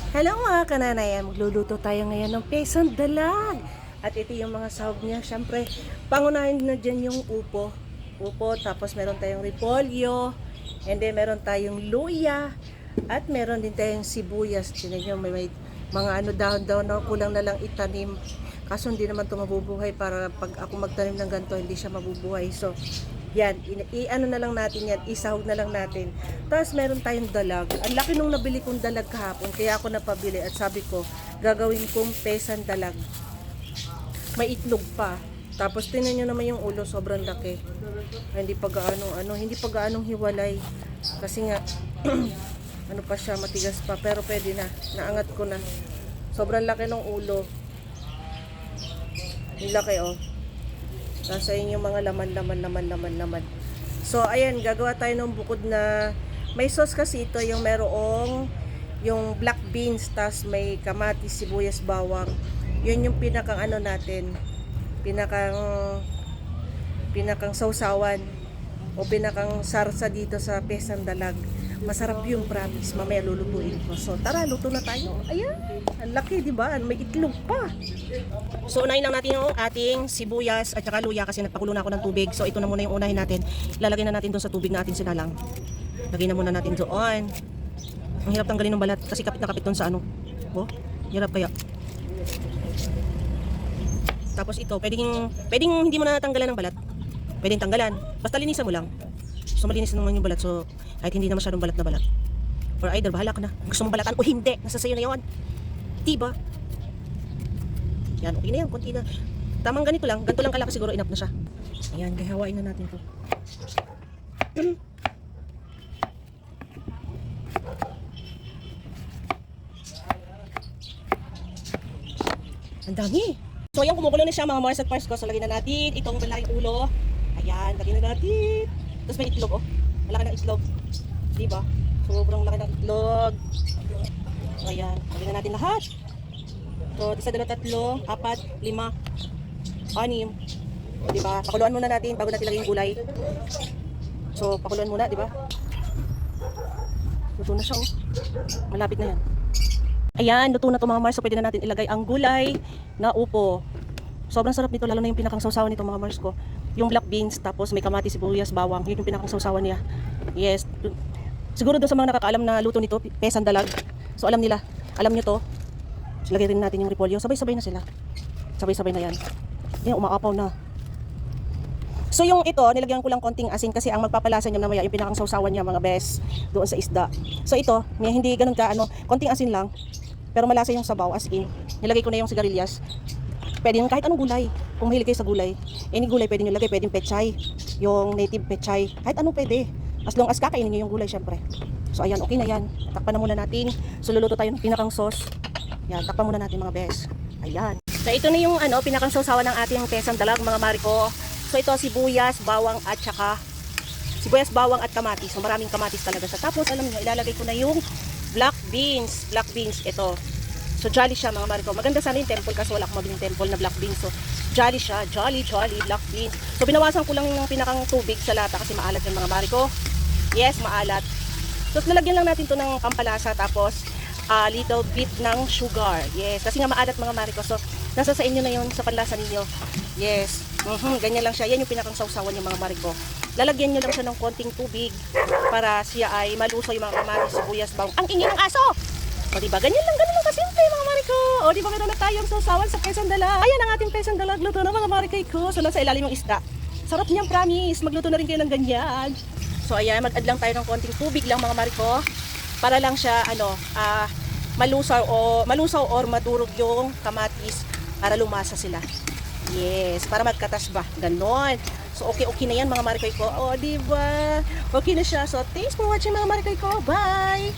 Hello mga kananayan, magluluto tayo ngayon ng pesang dalag. At ito yung mga sahog niya. Siyempre, pangunahin na dyan yung upo. Tapos meron tayong repolyo. And then meron tayong luya. At meron din tayong sibuyas. Tinan nyo, may mga dahon-dahon na kulang na lang itanim. Kaso hindi naman ito mabubuhay para pag ako magtanim ng ganito, hindi siya mabubuhay. So, yan, i-ano na lang natin yan, isahog na lang natin. Tapos meron tayong dalag. Ang laki nung nabili kong dalag kahapon, kaya ako napabili at sabi ko, gagawin kong pesang dalag. May itlog pa. Tapos tingnan nyo naman yung ulo, sobrang laki. Ay, hindi pa gaanong hiwalay. Kasi nga, ano pa siya, matigas pa. Pero pwede na, naangat ko na. Sobrang laki ng ulo. Yung laki oh. Nasa inyo mga laman. So, ayan, gagawa tayo ng bukod na may sauce kasi ito, yung merong yung black beans, tas may kamatis, sibuyas, bawang. Yun yung pinakang ano natin, pinakang sausawan o pinakang sarsa dito sa pesang dalag. Masarap yung promise. Mamaya lulutuin ko. So, tara, luto na tayo. Ayan, ang laki, di ba? May itlog pa. So, unahin lang natin yung ating sibuyas at saka luya kasi nagpakulo na ako ng tubig. So, ito na muna yung unahin natin. Ilalagay na natin doon sa tubig na ating sinalang. Lagay na muna natin doon. Ang hirap tanggalin ng balat kasi kapit na kapit doon sa ano. Oh, hirap kaya. Tapos ito, pwedeng hindi mo na natanggalan ng balat. Pwedeng tanggalan. Basta linisan mo lang. So, malinis naman yung balat. So, kahit hindi na masyadong balat na balat. Or either, bahala ka na. Gusto mong balatan o hindi. Nasa sayo na yun. Diba? Yan, okay na yan. Kunti na. Tamang ganito lang. Ganito lang kalaki siguro. Enough na siya. Ayan, gahawain na natin to. Ang dami. So, ayan, kumukulo na siya mga Mars at Pars ko. So, lagyan na natin itong malaking ulo. Ayan, lagyan na natin. Tapos may itlog, oh. Malaki ng itlog. Diba? Sobrang laki ng itlog. So, ayan. Lagyan na natin lahat. So, 1, 2, 3, 4, 5, 6. Diba? Pakuluan muna natin bago natin lagyan yung gulay. So, pakuluan muna, diba? Luto na siya, oh. Malapit na yan. Ayan, luto na ito mga Mars. So, pwede na natin ilagay ang gulay na upo. Sobrang sarap nito, lalo na yung pinakang sausawan nito mga Mars ko. Yung black beans, tapos may kamatis, sibuyas, bawang. Yun yung pinakang sausawan niya. Yes. Siguro doon sa mga nakakaalam na luto nito, pesang dalag. So, alam nila. Alam nyo to. So, lagay rin natin yung repolyo. Sabay-sabay na sila. Sabay-sabay na yan. Yan, umaapaw na. So, yung ito, nilagyan ko lang konting asin kasi ang magpapalasa niya namaya, yung pinakang sausawan niya mga bes, doon sa isda. So, ito, hindi ganun ka, konting asin lang. Pero malasa yung sabaw, as in. Nilagay ko na yung sigarilyas. Pwede yung kahit anong gulay. Kung mahilig kayo sa gulay. Any gulay pwede nyo lagay. Pwedeng pechay. Yung native pechay. Kahit anong pwede. As long as kakainin nyo yung gulay syempre. So ayan, okay na yan. Takpan na muna natin. So luluto tayo ng pinakang sauce. Yan, takpan muna natin mga bes. Ayan. So ito na yung pinakang sausawan ng ating pesang dalag mga mariko. So ito sibuyas, bawang at saka kamatis. So maraming kamatis talaga siya. Tapos alam nyo, ilalagay ko na yung black beans. Black beans, ito. So jolly siya mga mariko. Maganda sana yung temple kasi wala akong mabiling temple na black beans. So jolly siya. Jolly black beans. So binawasan ko lang yung pinakang tubig sa lata kasi maalat yung mga mariko. Yes, maalat. So lalagyan lang natin to ng pampalasa tapos little bit ng sugar. Yes, kasi nga maalat mga mariko. So nasa sa inyo na yun sa panlasa ninyo. Yes. Ganyan lang siya. Yan yung pinakang sausawan yung mga mariko. Lalagyan nyo lang siya ng konting tubig para siya ay maluso yung mga kamatis, sibuyas, bawang. Ang ingin ng aso! O diba, ganyan lang kasimple mga mariko. O diba, meron na tayong sausawan sa pesang dalag. Ayan ang ating pesang dalag. Luto na mga marikay ko. So nasa ilalim yung isda. Sarap niyang promise. Magluto na rin kayo ng ganyan. So ayan, mag-add lang tayo ng konting tubig lang mga mariko. Para lang siya, malusaw or madurog yung kamatis para lumasa sila. Yes, para magkatas ba? Ganon. So okay na yan mga marikoy ko. O diba? Okay na siya. So thanks for watching mga marikoy ko. Bye!